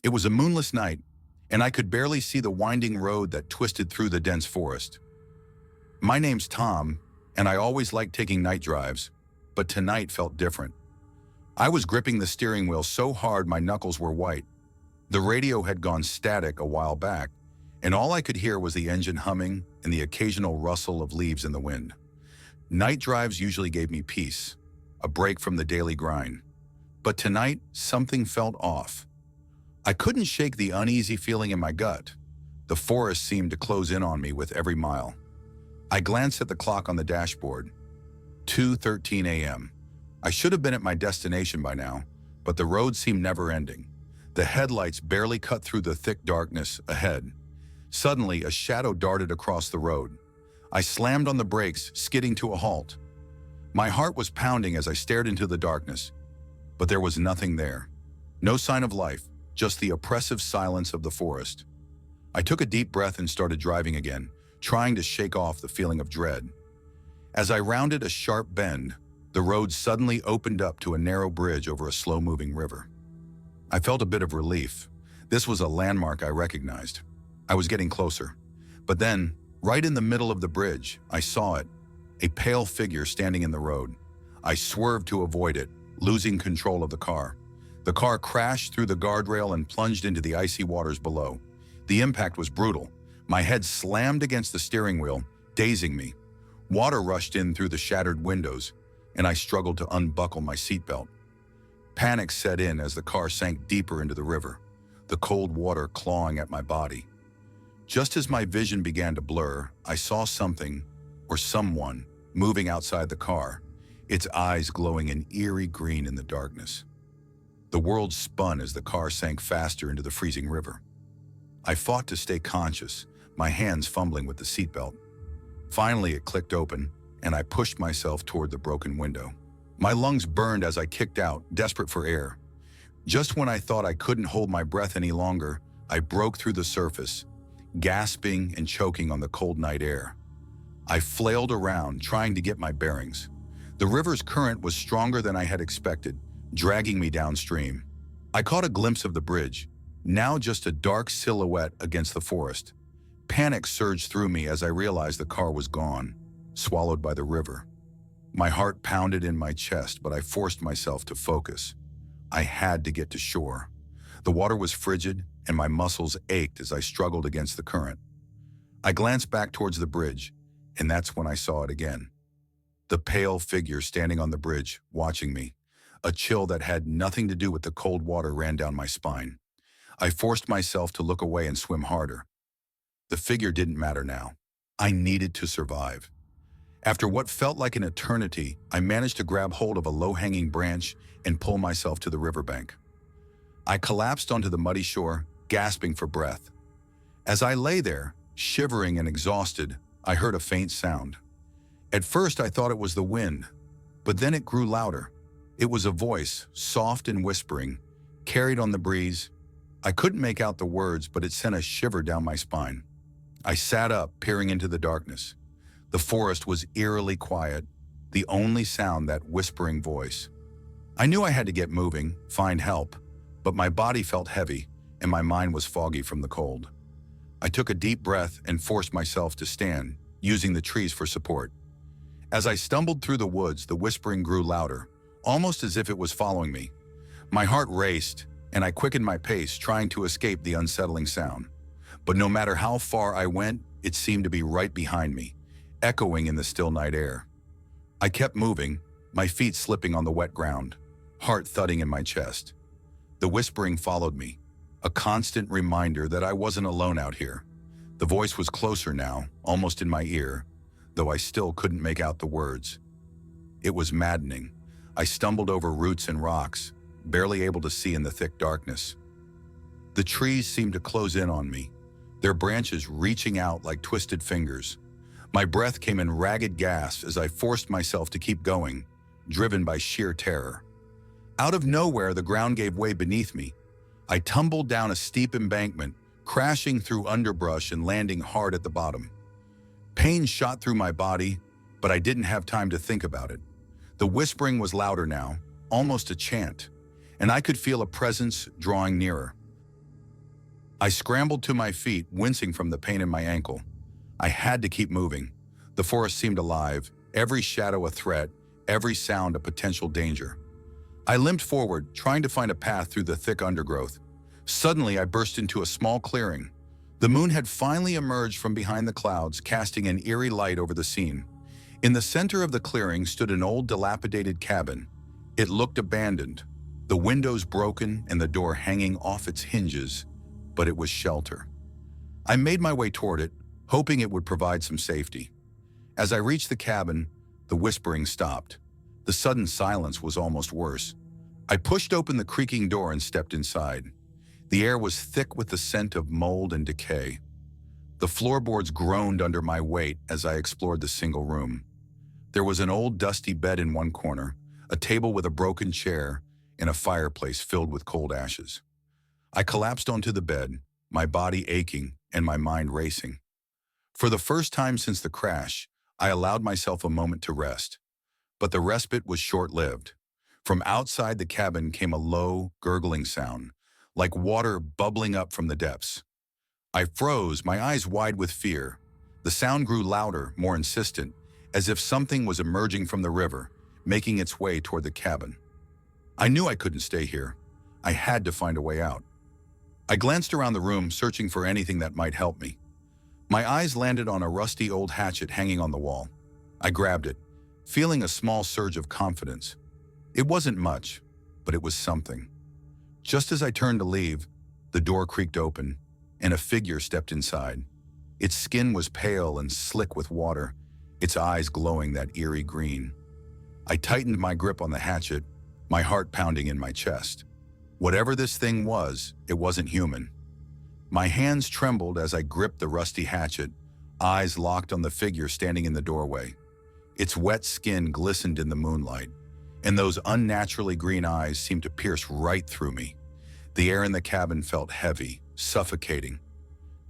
It was a moonless night, and I could barely see the winding road that twisted through the dense forest. My name's Tom, and I always liked taking night drives, but tonight felt different. I was gripping the steering wheel so hard my knuckles were white. The radio had gone static a while back, and all I could hear was the engine humming and the occasional rustle of leaves in the wind. Night drives usually gave me peace, a break from the daily grind. But tonight, something felt off. I couldn't shake the uneasy feeling in my gut. The forest seemed to close in on me with every mile. I glanced at the clock on the dashboard. 2:13 a.m. I should have been at my destination by now, but the road seemed never-ending. The headlights barely cut through the thick darkness ahead. Suddenly, a shadow darted across the road. I slammed on the brakes, skidding to a halt. My heart was pounding as I stared into the darkness, but there was nothing there. No sign of life, just the oppressive silence of the forest. I took a deep breath and started driving again, trying to shake off the feeling of dread. As I rounded a sharp bend, the road suddenly opened up to a narrow bridge over a slow-moving river. I felt a bit of relief. This was a landmark I recognized. I was getting closer. But then, right in the middle of the bridge, I saw it, a pale figure standing in the road. I swerved to avoid it, losing control of the car. The car crashed through the guardrail and plunged into the icy waters below. The impact was brutal. My head slammed against the steering wheel, dazing me. Water rushed in through the shattered windows, and I struggled to unbuckle my seatbelt. Panic set in as the car sank deeper into the river, the cold water clawing at my body. Just as my vision began to blur, I saw something, or someone, moving outside the car, its eyes glowing an eerie green in the darkness. The world spun as the car sank faster into the freezing river. I fought to stay conscious, my hands fumbling with the seatbelt. Finally, it clicked open, and I pushed myself toward the broken window. My lungs burned as I kicked out, desperate for air. Just when I thought I couldn't hold my breath any longer, I broke through the surface, gasping and choking on the cold night air. I flailed around, trying to get my bearings. The river's current was stronger than I had expected, dragging me downstream. I caught a glimpse of the bridge, now just a dark silhouette against the forest. Panic surged through me as I realized the car was gone, swallowed by the river. My heart pounded in my chest, but I forced myself to focus. I had to get to shore. The water was frigid, and my muscles ached as I struggled against the current. I glanced back towards the bridge, and that's when I saw it again. The pale figure standing on the bridge, watching me. A chill that had nothing to do with the cold water ran down my spine. I forced myself to look away and swim harder. The figure didn't matter now. I needed to survive. After what felt like an eternity, I managed to grab hold of a low-hanging branch and pull myself to the riverbank. I collapsed onto the muddy shore, gasping for breath. As I lay there, shivering and exhausted, I heard a faint sound. At first, I thought it was the wind, but then it grew louder. It was a voice, soft and whispering, carried on the breeze. I couldn't make out the words, but it sent a shiver down my spine. I sat up, peering into the darkness. The forest was eerily quiet, the only sound that whispering voice. I knew I had to get moving, find help, but my body felt heavy, and my mind was foggy from the cold. I took a deep breath and forced myself to stand, using the trees for support. As I stumbled through the woods, the whispering grew louder, almost as if it was following me. My heart raced, and I quickened my pace, trying to escape the unsettling sound. But no matter how far I went, it seemed to be right behind me, echoing in the still night air. I kept moving, my feet slipping on the wet ground, heart thudding in my chest. The whispering followed me, a constant reminder that I wasn't alone out here. The voice was closer now, almost in my ear, though I still couldn't make out the words. It was maddening. I stumbled over roots and rocks, barely able to see in the thick darkness. The trees seemed to close in on me, their branches reaching out like twisted fingers. My breath came in ragged gasps as I forced myself to keep going, driven by sheer terror. Out of nowhere, the ground gave way beneath me. I tumbled down a steep embankment, crashing through underbrush and landing hard at the bottom. Pain shot through my body, but I didn't have time to think about it. The whispering was louder now, almost a chant, and I could feel a presence drawing nearer. I scrambled to my feet, wincing from the pain in my ankle. I had to keep moving. The forest seemed alive, every shadow a threat, every sound a potential danger. I limped forward, trying to find a path through the thick undergrowth. Suddenly, I burst into a small clearing. The moon had finally emerged from behind the clouds, casting an eerie light over the scene. In the center of the clearing stood an old, dilapidated cabin. It looked abandoned, the windows broken and the door hanging off its hinges, but it was shelter. I made my way toward it, hoping it would provide some safety. As I reached the cabin, the whispering stopped. The sudden silence was almost worse. I pushed open the creaking door and stepped inside. The air was thick with the scent of mold and decay. The floorboards groaned under my weight as I explored the single room. There was an old dusty bed in one corner, a table with a broken chair, and a fireplace filled with cold ashes. I collapsed onto the bed, my body aching and my mind racing. For the first time since the crash, I allowed myself a moment to rest. But the respite was short-lived. From outside the cabin came a low, gurgling sound, like water bubbling up from the depths. I froze, my eyes wide with fear. The sound grew louder, more insistent, as if something was emerging from the river, making its way toward the cabin. I knew I couldn't stay here. I had to find a way out. I glanced around the room, searching for anything that might help me. My eyes landed on a rusty old hatchet hanging on the wall. I grabbed it, feeling a small surge of confidence. It wasn't much, but it was something. Just as I turned to leave, the door creaked open, and a figure stepped inside. Its skin was pale and slick with water, its eyes glowing that eerie green. I tightened my grip on the hatchet, my heart pounding in my chest. Whatever this thing was, it wasn't human. My hands trembled as I gripped the rusty hatchet, eyes locked on the figure standing in the doorway. Its wet skin glistened in the moonlight, and those unnaturally green eyes seemed to pierce right through me. The air in the cabin felt heavy, suffocating.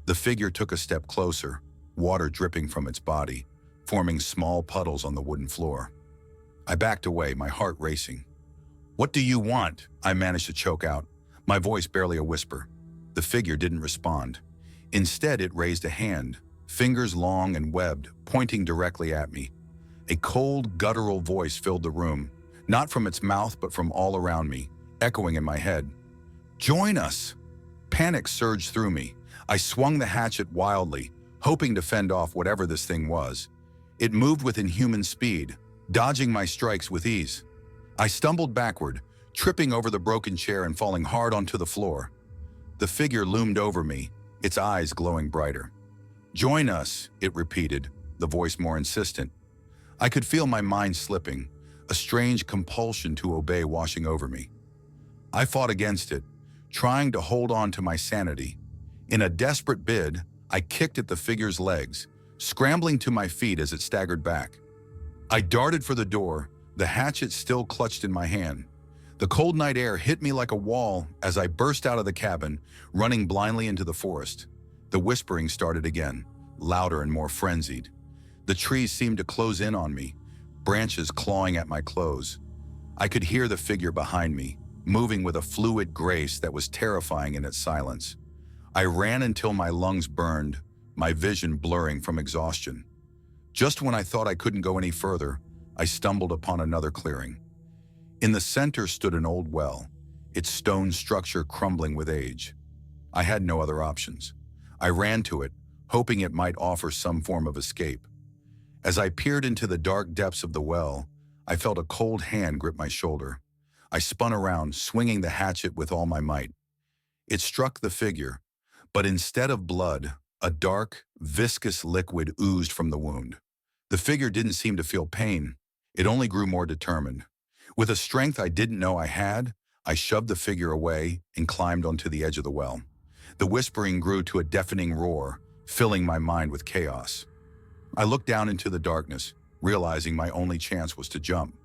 The figure took a step closer, water dripping from its body, forming small puddles on the wooden floor. I backed away, my heart racing. "What do you want?" I managed to choke out, my voice barely a whisper. The figure didn't respond. Instead, it raised a hand, fingers long and webbed, pointing directly at me. A cold, guttural voice filled the room, not from its mouth but from all around me, echoing in my head. "Join us!" Panic surged through me. I swung the hatchet wildly, hoping to fend off whatever this thing was. It moved with inhuman speed, dodging my strikes with ease. I stumbled backward, tripping over the broken chair and falling hard onto the floor. The figure loomed over me, its eyes glowing brighter. "Join us," it repeated, the voice more insistent. I could feel my mind slipping, a strange compulsion to obey washing over me. I fought against it, trying to hold on to my sanity. In a desperate bid, I kicked at the figure's legs, scrambling to my feet as it staggered back. I darted for the door, the hatchet still clutched in my hand. The cold night air hit me like a wall as I burst out of the cabin, running blindly into the forest. The whispering started again, louder and more frenzied. The trees seemed to close in on me, branches clawing at my clothes. I could hear the figure behind me, moving with a fluid grace that was terrifying in its silence. I ran until my lungs burned, my vision blurring from exhaustion. Just when I thought I couldn't go any further, I stumbled upon another clearing. In the center stood an old well, its stone structure crumbling with age. I had no other options. I ran to it, hoping it might offer some form of escape. As I peered into the dark depths of the well, I felt a cold hand grip my shoulder. I spun around, swinging the hatchet with all my might. It struck the figure, but instead of blood, a dark, viscous liquid oozed from the wound. The figure didn't seem to feel pain. It only grew more determined. With a strength I didn't know I had, I shoved the figure away and climbed onto the edge of the well. The whispering grew to a deafening roar, filling my mind with chaos. I looked down into the darkness, realizing my only chance was to jump.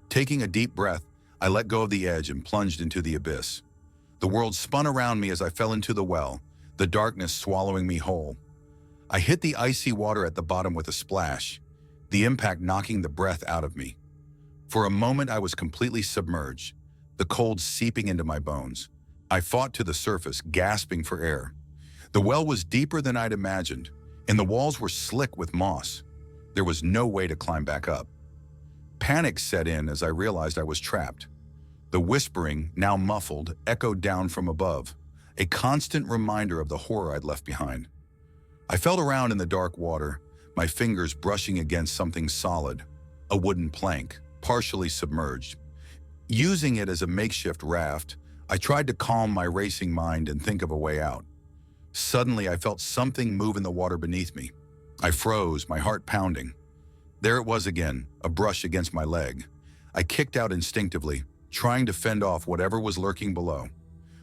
Taking a deep breath, I let go of the edge and plunged into the abyss. The world spun around me as I fell into the well, the darkness swallowing me whole. I hit the icy water at the bottom with a splash, the impact knocking the breath out of me. For a moment I was completely submerged, the cold seeping into my bones. I fought to the surface, gasping for air. The well was deeper than I'd imagined, and the walls were slick with moss. There was no way to climb back up. Panic set in as I realized I was trapped. The whispering, now muffled, echoed down from above, a constant reminder of the horror I'd left behind. I felt around in the dark water, my fingers brushing against something solid, a wooden plank, partially submerged. Using it as a makeshift raft, I tried to calm my racing mind and think of a way out. Suddenly, I felt something move in the water beneath me. I froze, my heart pounding. There it was again, a brush against my leg. I kicked out instinctively, trying to fend off whatever was lurking below.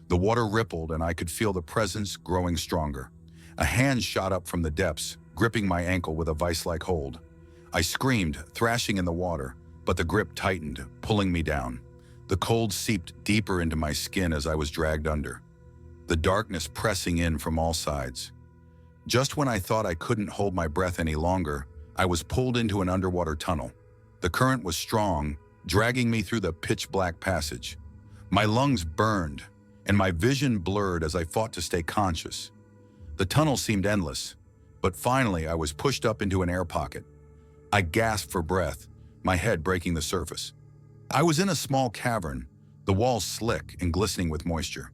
The water rippled and I could feel the presence growing stronger. A hand shot up from the depths, gripping my ankle with a vice-like hold. I screamed, thrashing in the water, but the grip tightened, pulling me down. The cold seeped deeper into my skin as I was dragged under, the darkness pressing in from all sides. Just when I thought I couldn't hold my breath any longer, I was pulled into an underwater tunnel. The current was strong, dragging me through the pitch-black passage. My lungs burned, and my vision blurred as I fought to stay conscious. The tunnel seemed endless, but finally I was pushed up into an air pocket. I gasped for breath, my head breaking the surface. I was in a small cavern, the walls slick and glistening with moisture.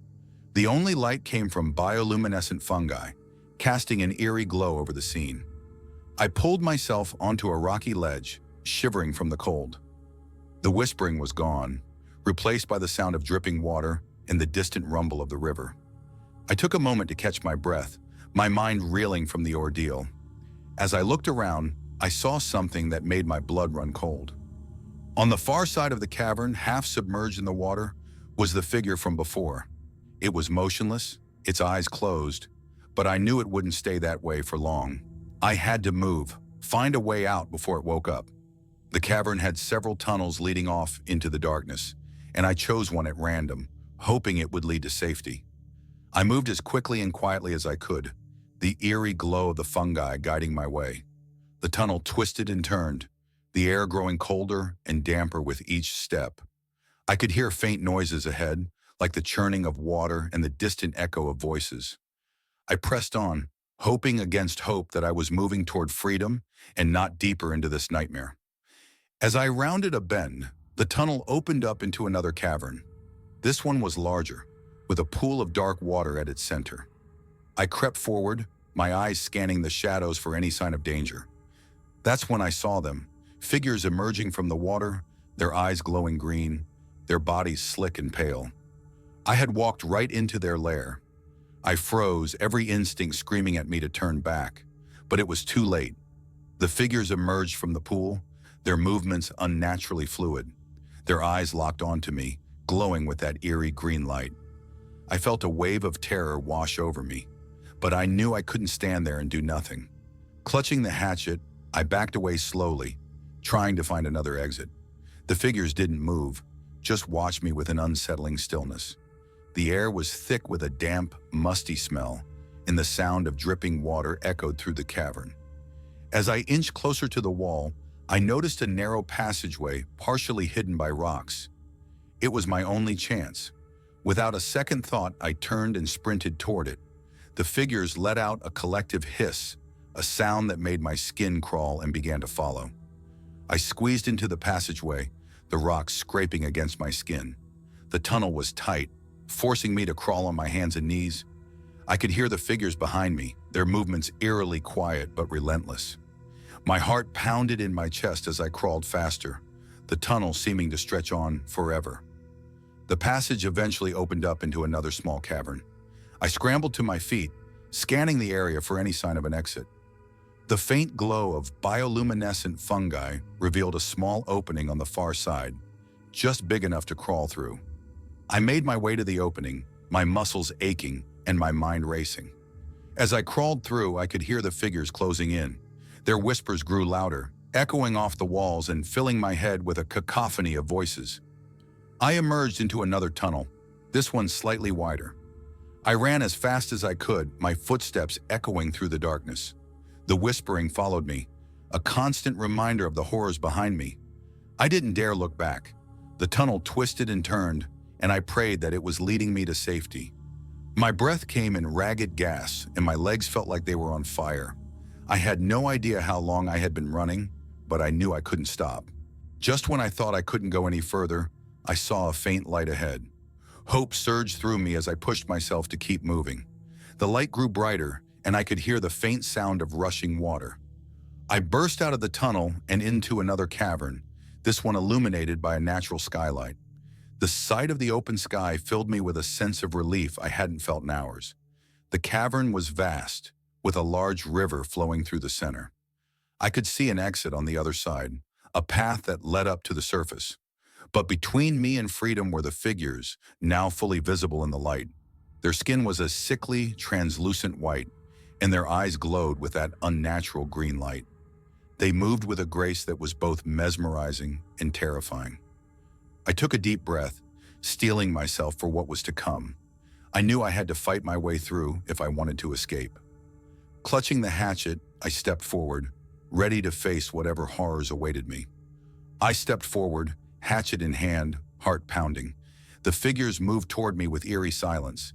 The only light came from bioluminescent fungi, casting an eerie glow over the scene. I pulled myself onto a rocky ledge, shivering from the cold. The whispering was gone, replaced by the sound of dripping water and the distant rumble of the river. I took a moment to catch my breath, my mind reeling from the ordeal. As I looked around, I saw something that made my blood run cold. On the far side of the cavern, half submerged in the water, was the figure from before. It was motionless, its eyes closed, but I knew it wouldn't stay that way for long. I had to move, find a way out before it woke up. The cavern had several tunnels leading off into the darkness, and I chose one at random, hoping it would lead to safety. I moved as quickly and quietly as I could, the eerie glow of the fungi guiding my way. The tunnel twisted and turned, the air growing colder and damper with each step. I could hear faint noises ahead, like the churning of water and the distant echo of voices. I pressed on, hoping against hope that I was moving toward freedom and not deeper into this nightmare. As I rounded a bend, the tunnel opened up into another cavern. This one was larger, with a pool of dark water at its center. I crept forward, my eyes scanning the shadows for any sign of danger. That's when I saw them, figures emerging from the water, their eyes glowing green, their bodies slick and pale. I had walked right into their lair. I froze, every instinct screaming at me to turn back, but it was too late. The figures emerged from the pool, their movements unnaturally fluid, their eyes locked onto me, glowing with that eerie green light. I felt a wave of terror wash over me, but I knew I couldn't stand there and do nothing. Clutching the hatchet, I backed away slowly, trying to find another exit. The figures didn't move, just watched me with an unsettling stillness. The air was thick with a damp, musty smell, and the sound of dripping water echoed through the cavern. As I inched closer to the wall, I noticed a narrow passageway partially hidden by rocks. It was my only chance. Without a second thought, I turned and sprinted toward it. The figures let out a collective hiss, a sound that made my skin crawl and began to follow. I squeezed into the passageway, the rocks scraping against my skin. The tunnel was tight, forcing me to crawl on my hands and knees. I could hear the figures behind me, their movements eerily quiet but relentless. My heart pounded in my chest as I crawled faster, the tunnel seeming to stretch on forever. The passage eventually opened up into another small cavern. I scrambled to my feet, scanning the area for any sign of an exit. The faint glow of bioluminescent fungi revealed a small opening on the far side, just big enough to crawl through. I made my way to the opening, my muscles aching and my mind racing. As I crawled through, I could hear the figures closing in. Their whispers grew louder, echoing off the walls and filling my head with a cacophony of voices. I emerged into another tunnel, this one slightly wider. I ran as fast as I could, my footsteps echoing through the darkness. The whispering followed me, a constant reminder of the horrors behind me. I didn't dare look back. The tunnel twisted and turned, and I prayed that it was leading me to safety. My breath came in ragged gas, and my legs felt like they were on fire. I had no idea how long I had been running, but I knew I couldn't stop. Just when I thought I couldn't go any further, I saw a faint light ahead. Hope surged through me as I pushed myself to keep moving. The light grew brighter, and I could hear the faint sound of rushing water. I burst out of the tunnel and into another cavern, this one illuminated by a natural skylight. The sight of the open sky filled me with a sense of relief I hadn't felt in hours. The cavern was vast, with a large river flowing through the center. I could see an exit on the other side, a path that led up to the surface. But between me and freedom were the figures, now fully visible in the light. Their skin was a sickly, translucent white, and their eyes glowed with that unnatural green light. They moved with a grace that was both mesmerizing and terrifying. I took a deep breath, steeling myself for what was to come. I knew I had to fight my way through if I wanted to escape. Clutching the hatchet, I stepped forward, ready to face whatever horrors awaited me. I stepped forward, hatchet in hand, heart pounding. The figures moved toward me with eerie silence,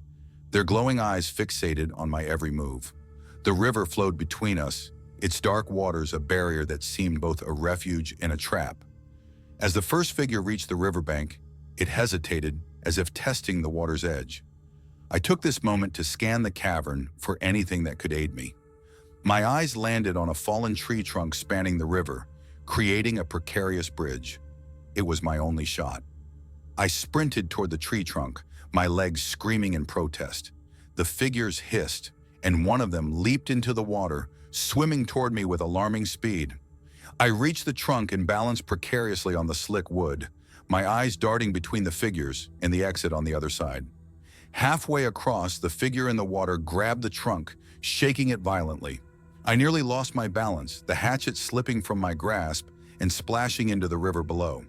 their glowing eyes fixated on my every move. The river flowed between us, its dark waters a barrier that seemed both a refuge and a trap. As the first figure reached the riverbank, it hesitated as if testing the water's edge. I took this moment to scan the cavern for anything that could aid me. My eyes landed on a fallen tree trunk spanning the river, creating a precarious bridge. It was my only shot. I sprinted toward the tree trunk, my legs screaming in protest. The figures hissed, and one of them leaped into the water, swimming toward me with alarming speed. I reached the trunk and balanced precariously on the slick wood, my eyes darting between the figures and the exit on the other side. Halfway across, the figure in the water grabbed the trunk, shaking it violently. I nearly lost my balance, the hatchet slipping from my grasp and splashing into the river below.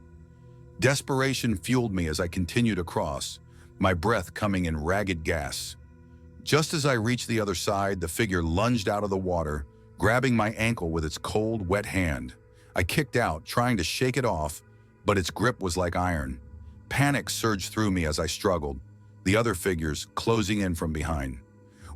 Desperation fueled me as I continued across, my breath coming in ragged gasps. Just as I reached the other side, the figure lunged out of the water, grabbing my ankle with its cold, wet hand. I kicked out, trying to shake it off, but its grip was like iron. Panic surged through me as I struggled, the other figures closing in from behind.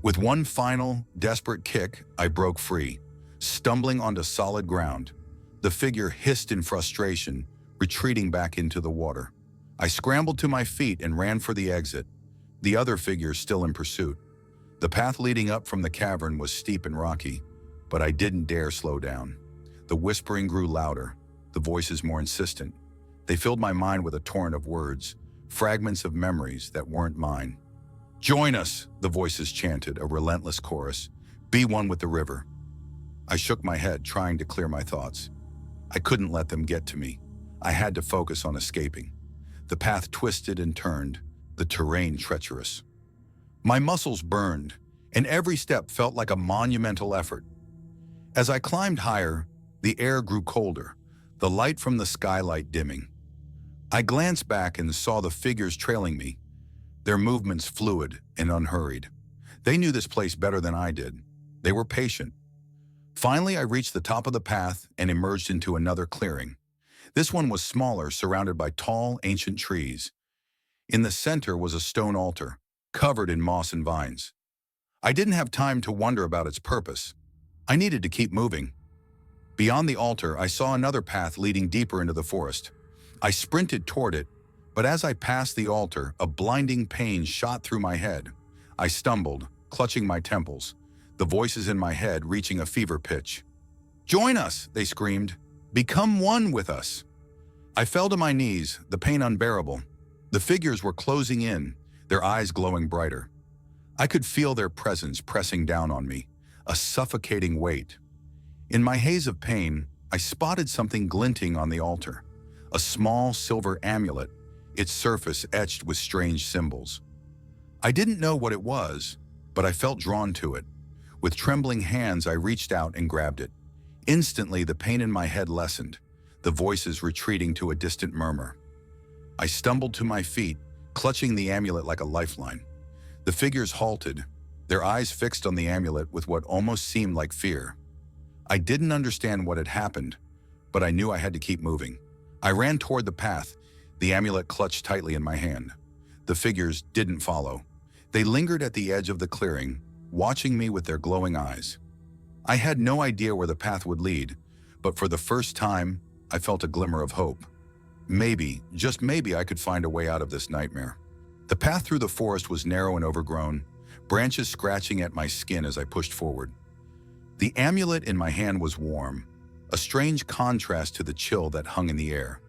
With one final, desperate kick, I broke free, stumbling onto solid ground. The figure hissed in frustration, retreating back into the water. I scrambled to my feet and ran for the exit, the other figures still in pursuit. The path leading up from the cavern was steep and rocky, but I didn't dare slow down. The whispering grew louder, the voices more insistent. They filled my mind with a torrent of words, fragments of memories that weren't mine. "Join us," the voices chanted, a relentless chorus. "Be one with the river." I shook my head, trying to clear my thoughts. I couldn't let them get to me. I had to focus on escaping. The path twisted and turned, the terrain treacherous. My muscles burned, and every step felt like a monumental effort. As I climbed higher, the air grew colder, the light from the skylight dimming. I glanced back and saw the figures trailing me, their movements fluid and unhurried. They knew this place better than I did. They were patient. Finally, I reached the top of the path and emerged into another clearing. This one was smaller, surrounded by tall, ancient trees. In the center was a stone altar, covered in moss and vines. I didn't have time to wonder about its purpose. I needed to keep moving. Beyond the altar, I saw another path leading deeper into the forest. I sprinted toward it, but as I passed the altar, a blinding pain shot through my head. I stumbled, clutching my temples, the voices in my head reaching a fever pitch. "Join us," they screamed. "Become one with us." I fell to my knees, the pain unbearable. The figures were closing in, their eyes glowing brighter. I could feel their presence pressing down on me, a suffocating weight. In my haze of pain, I spotted something glinting on the altar, a small silver amulet, its surface etched with strange symbols. I didn't know what it was, but I felt drawn to it. With trembling hands, I reached out and grabbed it. Instantly, the pain in my head lessened, the voices retreating to a distant murmur. I stumbled to my feet, clutching the amulet like a lifeline. The figures halted, their eyes fixed on the amulet with what almost seemed like fear. I didn't understand what had happened, but I knew I had to keep moving. I ran toward the path, the amulet clutched tightly in my hand. The figures didn't follow. They lingered at the edge of the clearing, watching me with their glowing eyes. I had no idea where the path would lead, but for the first time, I felt a glimmer of hope. Maybe, just maybe, I could find a way out of this nightmare. The path through the forest was narrow and overgrown, branches scratching at my skin as I pushed forward. The amulet in my hand was warm, a strange contrast to the chill that hung in the air.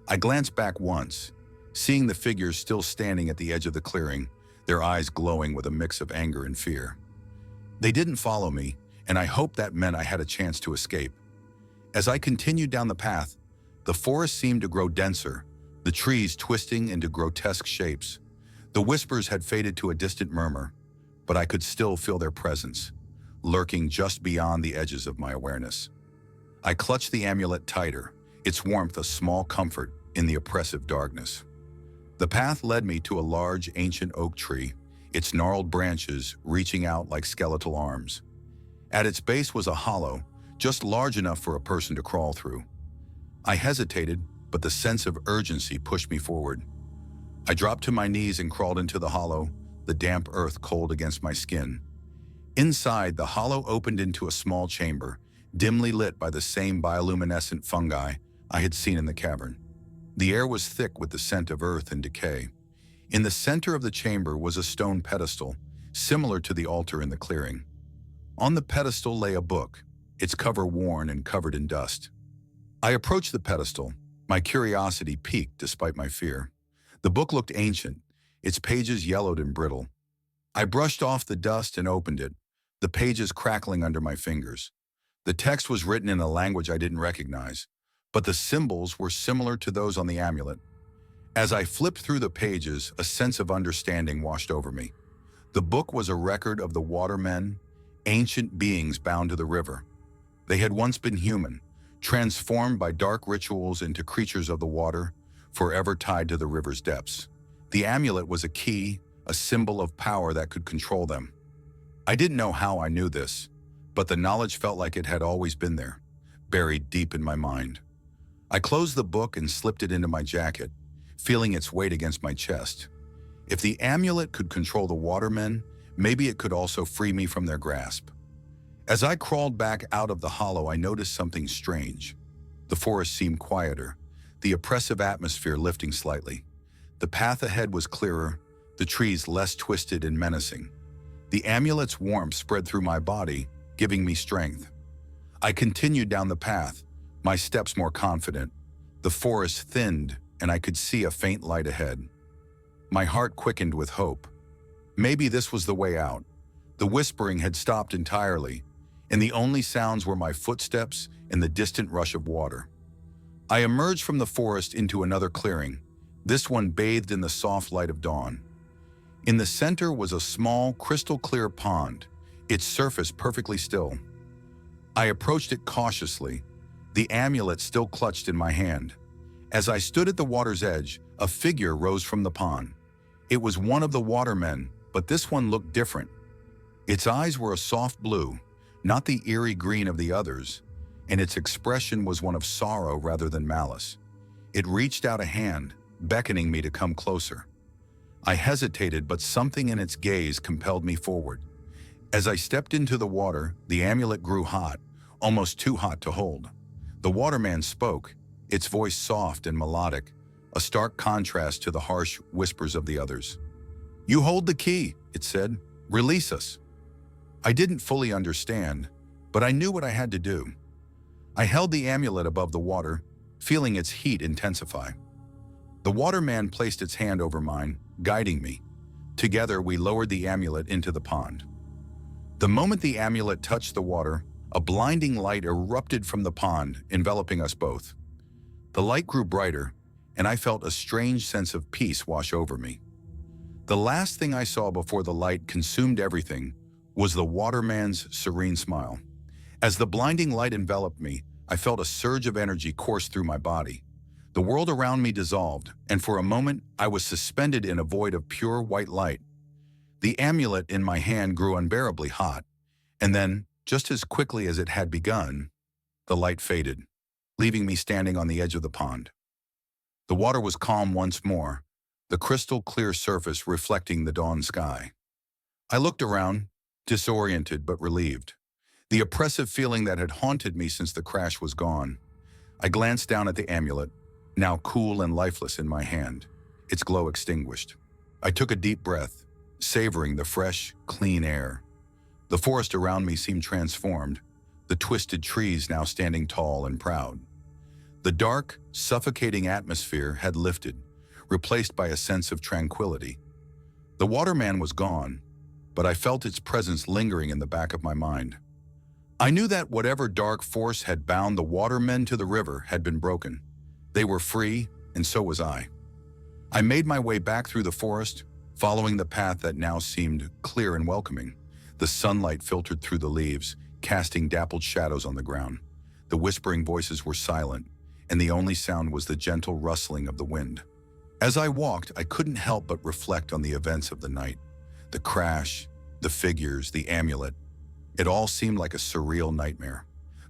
I glanced back once, seeing the figures still standing at the edge of the clearing, their eyes glowing with a mix of anger and fear. They didn't follow me, and I hoped that meant I had a chance to escape. As I continued down the path, the forest seemed to grow denser, the trees twisting into grotesque shapes. The whispers had faded to a distant murmur, but I could still feel their presence, lurking just beyond the edges of my awareness. I clutched the amulet tighter, its warmth a small comfort in the oppressive darkness. The path led me to a large ancient oak tree, its gnarled branches reaching out like skeletal arms. At its base was a hollow, just large enough for a person to crawl through. I hesitated, but the sense of urgency pushed me forward. I dropped to my knees and crawled into the hollow, the damp earth cold against my skin. Inside, the hollow opened into a small chamber, dimly lit by the same bioluminescent fungi I had seen in the cavern. The air was thick with the scent of earth and decay. In the center of the chamber was a stone pedestal, similar to the altar in the clearing. On the pedestal lay a book, its cover worn and covered in dust. I approached the pedestal, my curiosity piqued despite my fear. The book looked ancient, its pages yellowed and brittle. I brushed off the dust and opened it, the pages crackling under my fingers. The text was written in a language I didn't recognize, but the symbols were similar to those on the amulet. As I flipped through the pages, a sense of understanding washed over me. The book was a record of the watermen, ancient beings bound to the river. They had once been human, transformed by dark rituals into creatures of the water, forever tied to the river's depths. The amulet was a key, a symbol of power that could control them. I didn't know how I knew this, but the knowledge felt like it had always been there, buried deep in my mind. I closed the book and slipped it into my jacket, feeling its weight against my chest. If the amulet could control the watermen, maybe it could also free me from their grasp. As I crawled back out of the hollow, I noticed something strange. The forest seemed quieter, the oppressive atmosphere lifting slightly. The path ahead was clearer, the trees less twisted and menacing. The amulet's warmth spread through my body, giving me strength. I continued down the path, my steps more confident. The forest thinned, and I could see a faint light ahead. My heart quickened with hope. Maybe this was the way out. The whispering had stopped entirely, and the only sounds were my footsteps and the distant rush of water. I emerged from the forest into another clearing, this one bathed in the soft light of dawn. In the center was a small, crystal-clear pond, its surface perfectly still. I approached it cautiously, the amulet still clutched in my hand. As I stood at the water's edge, a figure rose from the pond. It was one of the watermen, but this one looked different. Its eyes were a soft blue, not the eerie green of the others, and its expression was one of sorrow rather than malice. It reached out a hand, beckoning me to come closer. I hesitated, but something in its gaze compelled me forward. As I stepped into the water, the amulet grew hot, almost too hot to hold. The waterman spoke, its voice soft and melodic, a stark contrast to the harsh whispers of the others. "You hold the key," it said. "Release us." I didn't fully understand, but I knew what I had to do. I held the amulet above the water, feeling its heat intensify. The waterman placed its hand over mine, guiding me. Together, we lowered the amulet into the pond. The moment the amulet touched the water, a blinding light erupted from the pond, enveloping us both. The light grew brighter, and I felt a strange sense of peace wash over me. The last thing I saw before the light consumed everything was the waterman's serene smile. As the blinding light enveloped me, I felt a surge of energy course through my body. The world around me dissolved, and for a moment, I was suspended in a void of pure white light. The amulet in my hand grew unbearably hot, and then, just as quickly as it had begun, the light faded, leaving me standing on the edge of the pond. The water was calm once more, the crystal clear surface reflecting the dawn sky. I looked around, disoriented but relieved. The oppressive feeling that had haunted me since the crash was gone. I glanced down at the amulet, now cool and lifeless in my hand, its glow extinguished. I took a deep breath, savoring the fresh, clean air. The forest around me seemed transformed, the twisted trees now standing tall and proud. The dark, suffocating atmosphere had lifted, replaced by a sense of tranquility. The waterman was gone, but I felt its presence lingering in the back of my mind. I knew that whatever dark force had bound the watermen to the river had been broken. They were free, and so was I. I made my way back through the forest, following the path that now seemed clear and welcoming. The sunlight filtered through the leaves, casting dappled shadows on the ground. The whispering voices were silent, and the only sound was the gentle rustling of the wind. As I walked, I couldn't help but reflect on the events of the night. The crash, the figures, the amulet. It all seemed like a surreal nightmare.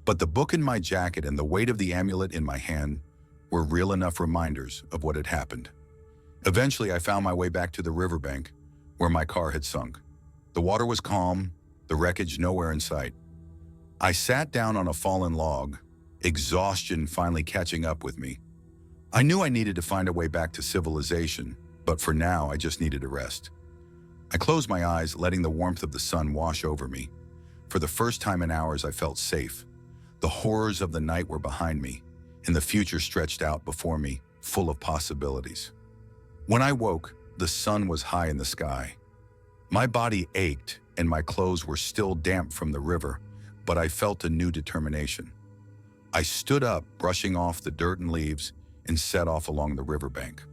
But the book in my jacket and the weight of the amulet in my hand were real enough reminders of what had happened. Eventually, I found my way back to the riverbank, where my car had sunk. The water was calm, the wreckage nowhere in sight. I sat down on a fallen log, exhaustion finally catching up with me. I knew I needed to find a way back to civilization, but for now, I just needed a rest. I closed my eyes, letting the warmth of the sun wash over me. For the first time in hours, I felt safe. The horrors of the night were behind me, and the future stretched out before me, full of possibilities. When I woke, the sun was high in the sky. My body ached, and my clothes were still damp from the river, but I felt a new determination. I stood up, brushing off the dirt and leaves, and set off along the riverbank.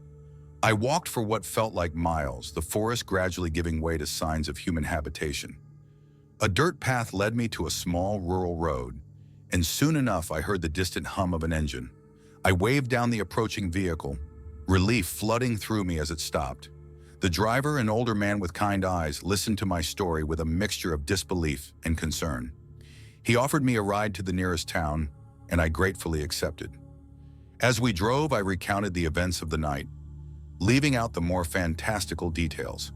I walked for what felt like miles, the forest gradually giving way to signs of human habitation. A dirt path led me to a small rural road, and soon enough I heard the distant hum of an engine. I waved down the approaching vehicle, relief flooding through me as it stopped. The driver, an older man with kind eyes, listened to my story with a mixture of disbelief and concern. He offered me a ride to the nearest town, and I gratefully accepted. As we drove, I recounted the events of the night, leaving out the more fantastical details.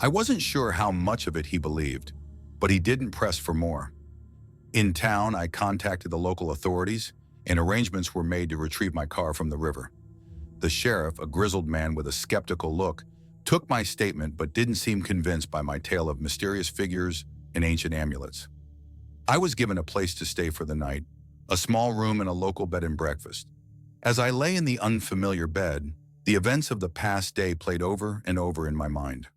I wasn't sure how much of it he believed, but he didn't press for more. In town, I contacted the local authorities, and arrangements were made to retrieve my car from the river. The sheriff, a grizzled man with a skeptical look, took my statement but didn't seem convinced by my tale of mysterious figures and ancient amulets. I was given a place to stay for the night, a small room and a local bed and breakfast. As I lay in the unfamiliar bed, the events of the past day played over and over in my mind.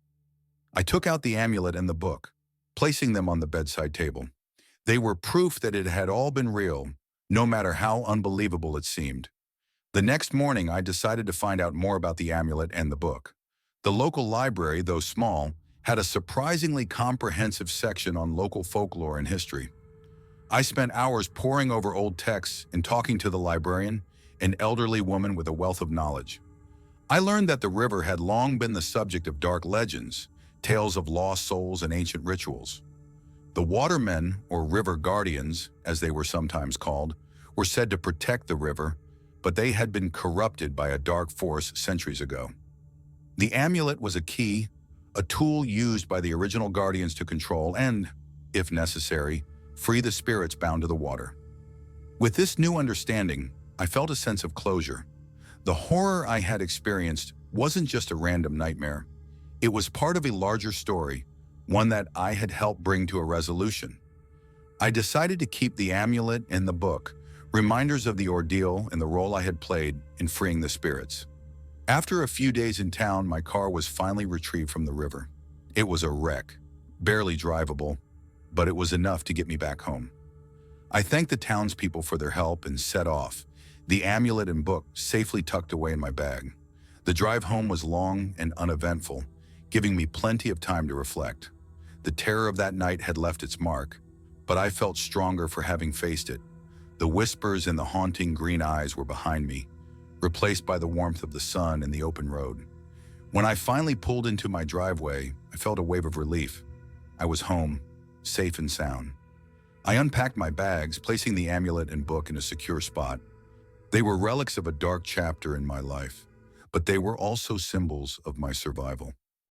I took out the amulet and the book, placing them on the bedside table. They were proof that it had all been real, no matter how unbelievable it seemed. The next morning, I decided to find out more about the amulet and the book. The local library, though small, had a surprisingly comprehensive section on local folklore and history. I spent hours poring over old texts and talking to the librarian, an elderly woman with a wealth of knowledge. I learned that the river had long been the subject of dark legends, tales of lost souls and ancient rituals. The watermen, or river guardians, as they were sometimes called, were said to protect the river, but they had been corrupted by a dark force centuries ago. The amulet was a key, a tool used by the original guardians to control and, if necessary, free the spirits bound to the water. With this new understanding, I felt a sense of closure. The horror I had experienced wasn't just a random nightmare. It was part of a larger story, one that I had helped bring to a resolution. I decided to keep the amulet and the book, reminders of the ordeal and the role I had played in freeing the spirits. After a few days in town, my car was finally retrieved from the river. It was a wreck, barely drivable, but it was enough to get me back home. I thanked the townspeople for their help and set off, the amulet and book safely tucked away in my bag. The drive home was long and uneventful, giving me plenty of time to reflect. The terror of that night had left its mark, but I felt stronger for having faced it. The whispers and the haunting green eyes were behind me, replaced by the warmth of the sun and the open road. When I finally pulled into my driveway, I felt a wave of relief. I was home, safe and sound. I unpacked my bags, placing the amulet and book in a secure spot. They were relics of a dark chapter in my life, but they were also symbols of my survival.